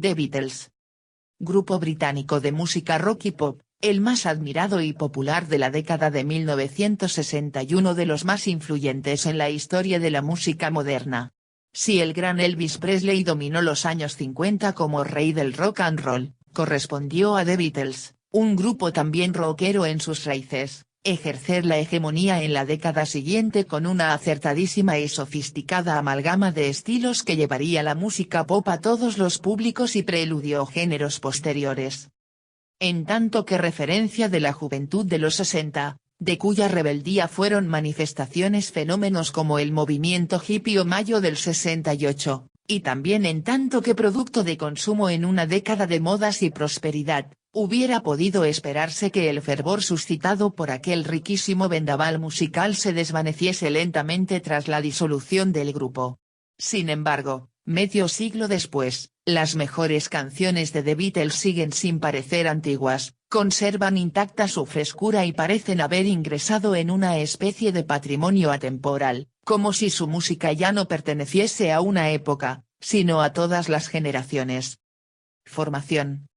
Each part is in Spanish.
The Beatles. Grupo británico de música rock y pop, el más admirado y popular de la década de 1960 y uno de los más influyentes en la historia de la música moderna. Si el gran Elvis Presley dominó los años 50 como rey del rock and roll, correspondió a The Beatles, un grupo también rockero en sus raíces, ejercer la hegemonía en la década siguiente con una acertadísima y sofisticada amalgama de estilos que llevaría la música pop a todos los públicos y preludió géneros posteriores. En tanto que referencia de la juventud de los 60, de cuya rebeldía fueron manifestaciones fenómenos como el movimiento hippie o mayo del 68, y también en tanto que producto de consumo en una década de modas y prosperidad, hubiera podido esperarse que el fervor suscitado por aquel riquísimo vendaval musical se desvaneciese lentamente tras la disolución del grupo. Sin embargo, medio siglo después, las mejores canciones de The Beatles siguen sin parecer antiguas, conservan intacta su frescura y parecen haber ingresado en una especie de patrimonio atemporal, como si su música ya no perteneciese a una época, sino a todas las generaciones. Formación.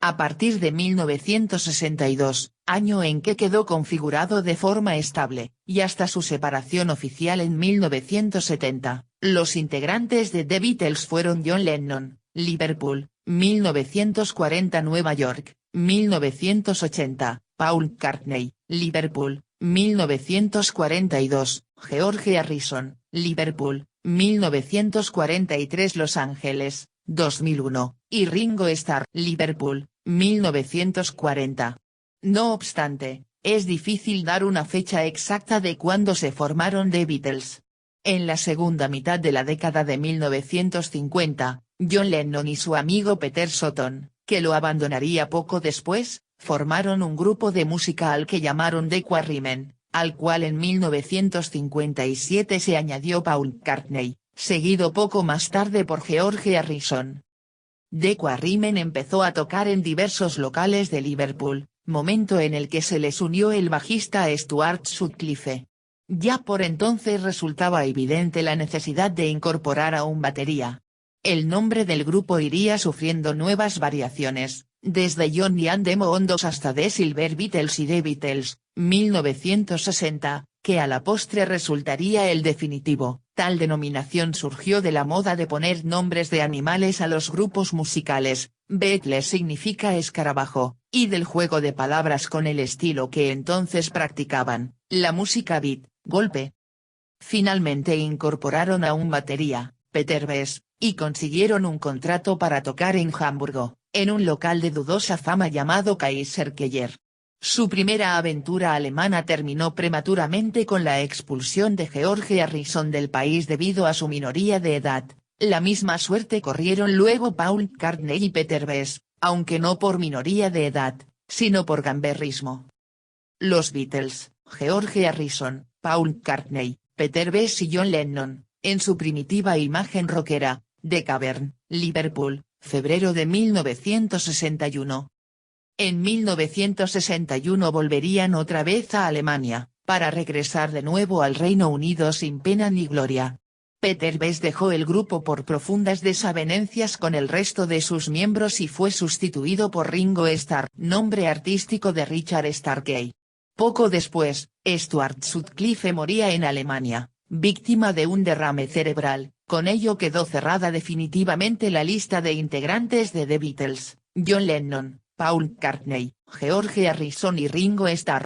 A partir de 1962, año en que quedó configurado de forma estable, y hasta su separación oficial en 1970, los integrantes de The Beatles fueron John Lennon, Liverpool, 1940 Nueva York, 1980, Paul McCartney, Liverpool, 1942, George Harrison, Liverpool, 1943 Los Ángeles, 2001, y Ringo Starr, Liverpool, 1940. No obstante, es difícil dar una fecha exacta de cuándo se formaron The Beatles. En la segunda mitad de la década de 1950, John Lennon y su amigo Peter Shotton, que lo abandonaría poco después, formaron un grupo de música al que llamaron The Quarrymen, al cual en 1957 se añadió Paul McCartney, seguido poco más tarde por George Harrison. The Quarrymen empezó a tocar en diversos locales de Liverpool, momento en el que se les unió el bajista Stuart Sutcliffe. Ya por entonces resultaba evidente la necesidad de incorporar a un batería. El nombre del grupo iría sufriendo nuevas variaciones, desde Johnny and the Mondos hasta The Silver Beatles y The Beatles, 1960, que a la postre resultaría el definitivo. Tal denominación surgió de la moda de poner nombres de animales a los grupos musicales, Beatles significa escarabajo, y del juego de palabras con el estilo que entonces practicaban, la música beat, golpe. Finalmente incorporaron a un batería, Peter Bess, y consiguieron un contrato para tocar en Hamburgo, en un local de dudosa fama llamado Kaiser Keller. Su primera aventura alemana terminó prematuramente con la expulsión de George Harrison del país debido a su minoría de edad. La misma suerte corrieron luego Paul McCartney y Peter Bess, aunque no por minoría de edad, sino por gamberrismo. Los Beatles, George Harrison, Paul McCartney, Peter Bess y John Lennon, en su primitiva imagen rockera, The Cavern, Liverpool, febrero de 1961. En 1961 volverían otra vez a Alemania, para regresar de nuevo al Reino Unido sin pena ni gloria. Peter Bess dejó el grupo por profundas desavenencias con el resto de sus miembros y fue sustituido por Ringo Starr, nombre artístico de Richard Starkey. Poco después, Stuart Sutcliffe moría en Alemania, víctima de un derrame cerebral. Con ello quedó cerrada definitivamente la lista de integrantes de The Beatles, John Lennon, Paul McCartney, George Harrison y Ringo Starr.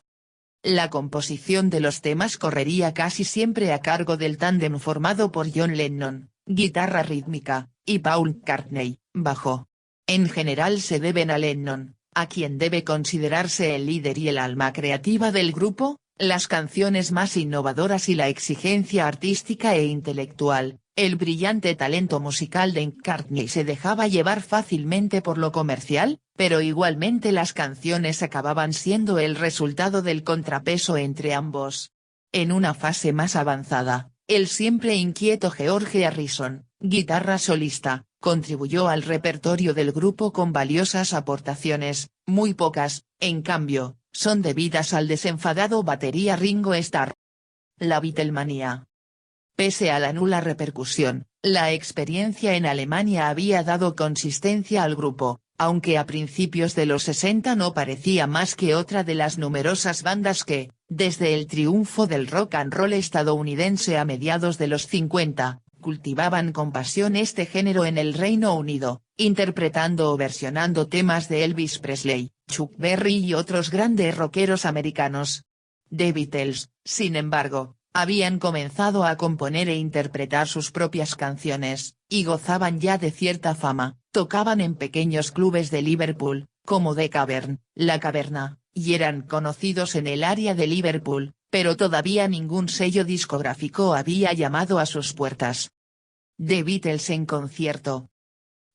La composición de los temas correría casi siempre a cargo del tándem formado por John Lennon, guitarra rítmica, y Paul McCartney, bajo. En general se deben a Lennon, a quien debe considerarse el líder y el alma creativa del grupo, las canciones más innovadoras y la exigencia artística e intelectual. El brillante talento musical de McCartney se dejaba llevar fácilmente por lo comercial, pero igualmente las canciones acababan siendo el resultado del contrapeso entre ambos. En una fase más avanzada, el siempre inquieto George Harrison, guitarra solista, contribuyó al repertorio del grupo con valiosas aportaciones, muy pocas, en cambio, son debidas al desenfadado batería Ringo Starr. La Beatlemanía. Pese a la nula repercusión, La experiencia en Alemania había dado consistencia al grupo, aunque a principios de los 60 no parecía más que otra de las numerosas bandas que, desde el triunfo del rock and roll estadounidense a mediados de los 50, cultivaban con pasión este género en el Reino Unido, interpretando o versionando temas de Elvis Presley, Chuck Berry y otros grandes rockeros americanos. The Beatles, sin embargo, habían comenzado a componer e interpretar sus propias canciones, y gozaban ya de cierta fama, tocaban en pequeños clubes de Liverpool, como The Cavern, La Caverna, y eran conocidos en el área de Liverpool, pero todavía ningún sello discográfico había llamado a sus puertas. The Beatles en concierto.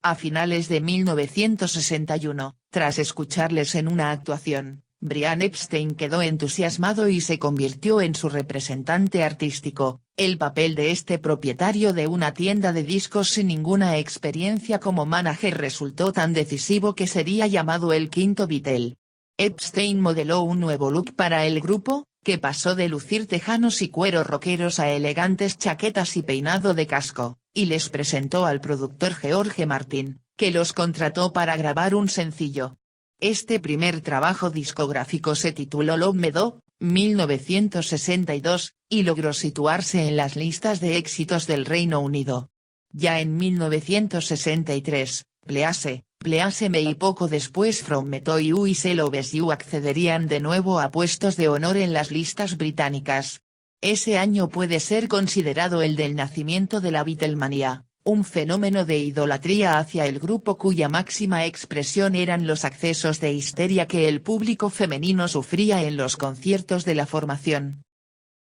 A finales de 1961, tras escucharles en una actuación, Brian Epstein quedó entusiasmado y se convirtió en su representante artístico. El papel de este propietario de una tienda de discos sin ninguna experiencia como manager resultó tan decisivo que sería llamado el quinto Beatle. Epstein modeló un nuevo look para el grupo, que pasó de lucir tejanos y cuero rockeros a elegantes chaquetas y peinado de casco, y les presentó al productor George Martin, que los contrató para grabar un sencillo. Este primer trabajo discográfico se tituló Love Me Do, 1962, y logró situarse en las listas de éxitos del Reino Unido. Ya en 1963, Please Me y poco después From Me to You y Se Loves You accederían de nuevo a puestos de honor en las listas británicas. Ese año puede ser considerado el del nacimiento de la Beatlemanía, un fenómeno de idolatría hacia el grupo cuya máxima expresión eran los accesos de histeria que el público femenino sufría en los conciertos de la formación.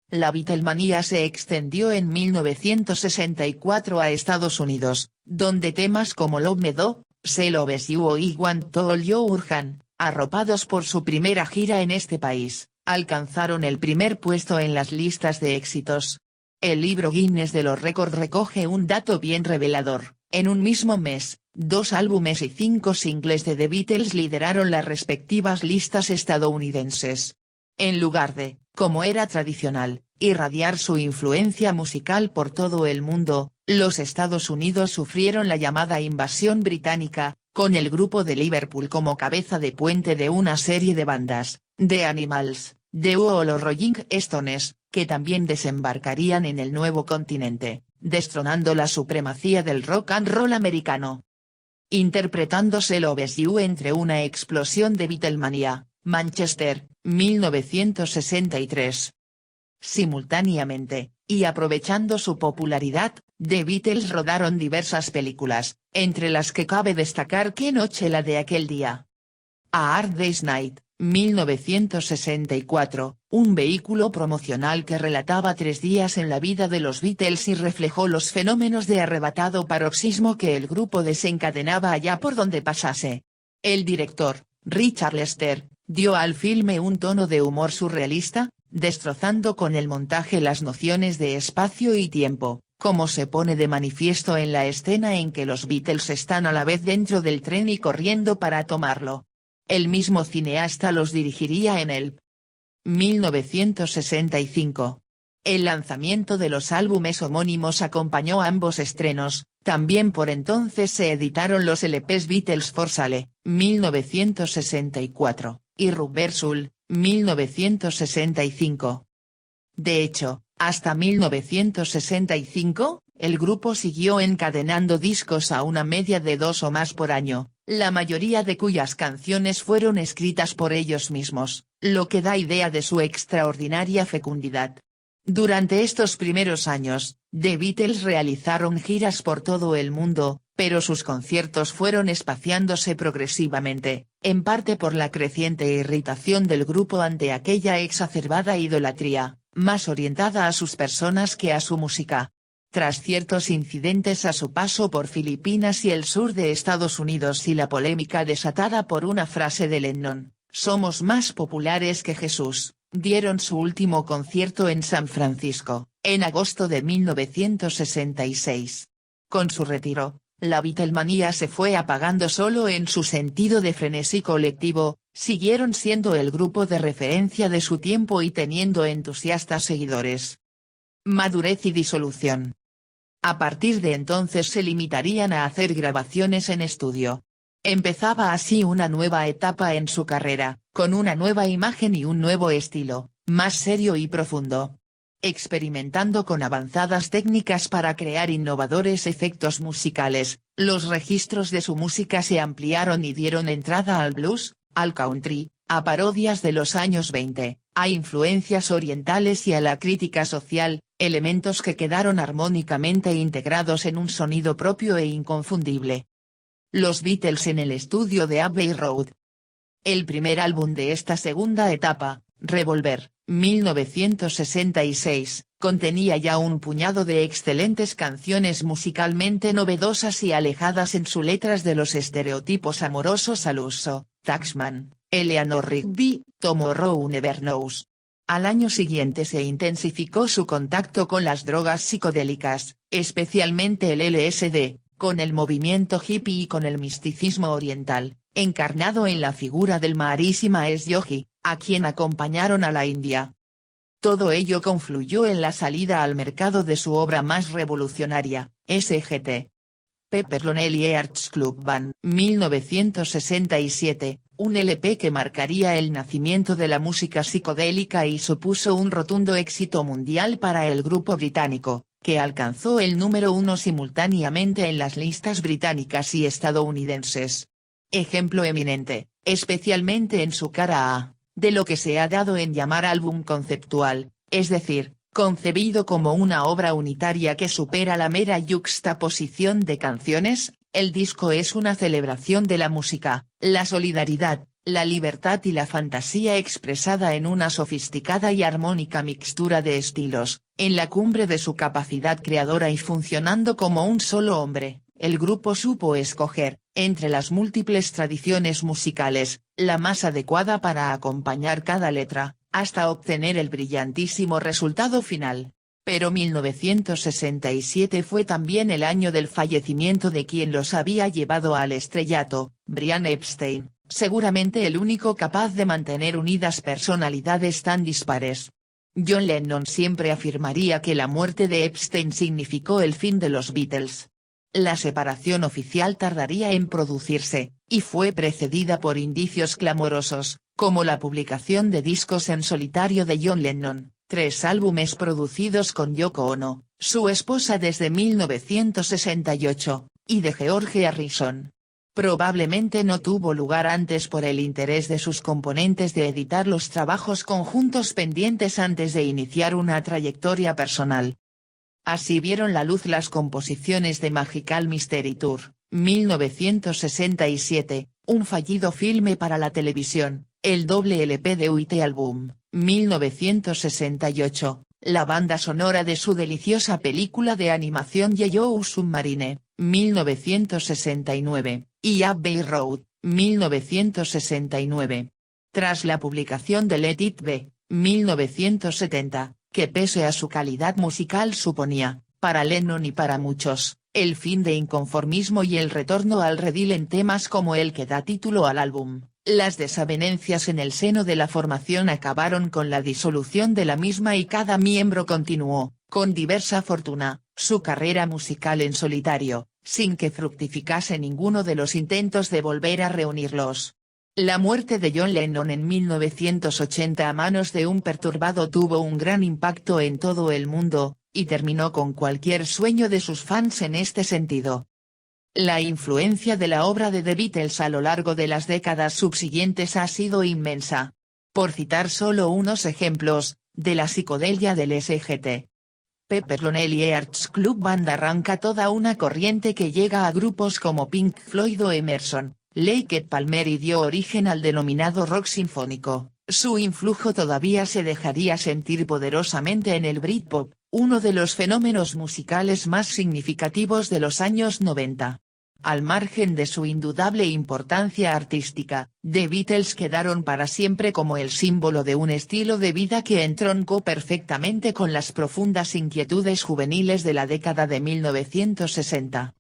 La Beatlemanía se extendió en 1964 a Estados Unidos, donde temas como Love Me Do, Se Loves You y Want All Your Hand, arropados por su primera gira en este país, alcanzaron el primer puesto en las listas de éxitos. El libro Guinness de los récords recoge un dato bien revelador: en un mismo mes, 2 álbumes y 5 singles de The Beatles lideraron las respectivas listas estadounidenses. En lugar de, como era tradicional, irradiar su influencia musical por todo el mundo, los Estados Unidos sufrieron la llamada invasión británica, con el grupo de Liverpool como cabeza de puente de una serie de bandas, The Animals, The Who o los Rolling Stones, que también desembarcarían en el nuevo continente, destronando la supremacía del rock and roll americano. Interpretando Se Loves You entre una explosión de Beatlemanía, Manchester, 1963. Simultáneamente, y aprovechando su popularidad, The Beatles rodaron diversas películas, entre las que cabe destacar Qué noche la de aquel día. A Hard Day's Night, 1964, un vehículo promocional que relataba 3 días en la vida de los Beatles y reflejó los fenómenos de arrebatado paroxismo que el grupo desencadenaba allá por donde pasase. El director, Richard Lester, dio al filme un tono de humor surrealista, destrozando con el montaje las nociones de espacio y tiempo, como se pone de manifiesto en la escena en que los Beatles están a la vez dentro del tren y corriendo para tomarlo. El mismo cineasta los dirigiría en el 1965. El lanzamiento de los álbumes homónimos acompañó ambos estrenos. También por entonces se editaron los LPs Beatles for Sale, 1964, y Rubber Soul, 1965. De hecho, hasta 1965, el grupo siguió encadenando discos a una media de 2 o más por año, la mayoría de cuyas canciones fueron escritas por ellos mismos, lo que da idea de su extraordinaria fecundidad. Durante estos primeros años, The Beatles realizaron giras por todo el mundo, pero sus conciertos fueron espaciándose progresivamente, en parte por la creciente irritación del grupo ante aquella exacerbada idolatría, más orientada a sus personas que a su música. Tras ciertos incidentes a su paso por Filipinas y el sur de Estados Unidos y la polémica desatada por una frase de Lennon, "Somos más populares que Jesús", dieron su último concierto en San Francisco, en agosto de 1966. Con su retiro, la Beatlemanía se fue apagando solo en su sentido de frenesí colectivo. Siguieron siendo el grupo de referencia de su tiempo y teniendo entusiastas seguidores. Madurez y disolución. A partir de entonces se limitarían a hacer grabaciones en estudio. Empezaba así una nueva etapa en su carrera, con una nueva imagen y un nuevo estilo, más serio y profundo. Experimentando con avanzadas técnicas para crear innovadores efectos musicales, los registros de su música se ampliaron y dieron entrada al blues, al country, a parodias de los años 20, a influencias orientales y a la crítica social, elementos que quedaron armónicamente integrados en un sonido propio e inconfundible. Los Beatles en el estudio de Abbey Road. El primer álbum de esta segunda etapa, Revolver, 1966, contenía ya un puñado de excelentes canciones musicalmente novedosas y alejadas en sus letras de los estereotipos amorosos al uso, Taxman, Eleanor Rigby, Tomorrow Never Knows. Al año siguiente se intensificó su contacto con las drogas psicodélicas, especialmente el LSD, con el movimiento hippie y con el misticismo oriental, encarnado en la figura del Maharishi Mahesh Yogi, a quien acompañaron a la India. Todo ello confluyó en la salida al mercado de su obra más revolucionaria, Sgt. Pepper's Lonely Hearts Club Band, 1967, un LP que marcaría el nacimiento de la música psicodélica y supuso un rotundo éxito mundial para el grupo británico, que alcanzó el número 1 simultáneamente en las listas británicas y estadounidenses. Ejemplo eminente, especialmente en su cara A, de lo que se ha dado en llamar álbum conceptual, es decir, concebido como una obra unitaria que supera la mera yuxtaposición de canciones. El disco es una celebración de la música, la solidaridad, la libertad y la fantasía expresada en una sofisticada y armónica mixtura de estilos, en la cumbre de su capacidad creadora y funcionando como un solo hombre. El grupo supo escoger, entre las múltiples tradiciones musicales, la más adecuada para acompañar cada letra, hasta obtener el brillantísimo resultado final. Pero 1967 fue también el año del fallecimiento de quien los había llevado al estrellato, Brian Epstein, seguramente el único capaz de mantener unidas personalidades tan dispares. John Lennon siempre afirmaría que la muerte de Epstein significó el fin de los Beatles. La separación oficial tardaría en producirse, y fue precedida por indicios clamorosos, como la publicación de discos en solitario de John Lennon, 3 álbumes producidos con Yoko Ono, su esposa desde 1968, y de George Harrison. Probablemente no tuvo lugar antes por el interés de sus componentes de editar los trabajos conjuntos pendientes antes de iniciar una trayectoria personal. Así vieron la luz las composiciones de Magical Mystery Tour, 1967, un fallido filme para la televisión, el doble LP de White Album, 1968, la banda sonora de su deliciosa película de animación Yellow Submarine, 1969, y Abbey Road, 1969. Tras la publicación de Let It Be, 1970, que pese a su calidad musical suponía, para Lennon y para muchos, el fin de inconformismo y el retorno al redil en temas como el que da título al álbum, las desavenencias en el seno de la formación acabaron con la disolución de la misma y cada miembro continuó, con diversa fortuna, su carrera musical en solitario, sin que fructificase ninguno de los intentos de volver a reunirlos. La muerte de John Lennon en 1980 a manos de un perturbado tuvo un gran impacto en todo el mundo, y terminó con cualquier sueño de sus fans en este sentido. La influencia de la obra de The Beatles a lo largo de las décadas subsiguientes ha sido inmensa. Por citar solo unos ejemplos, de la psicodelia del Sgt. Pepper's Lonely Hearts Club Band arranca toda una corriente que llega a grupos como Pink Floyd o Emerson, Lake Palmer y dio origen al denominado rock sinfónico. Su influjo todavía se dejaría sentir poderosamente en el Britpop, uno de los fenómenos musicales más significativos de los años 90. Al margen de su indudable importancia artística, The Beatles quedaron para siempre como el símbolo de un estilo de vida que entroncó perfectamente con las profundas inquietudes juveniles de la década de 1960.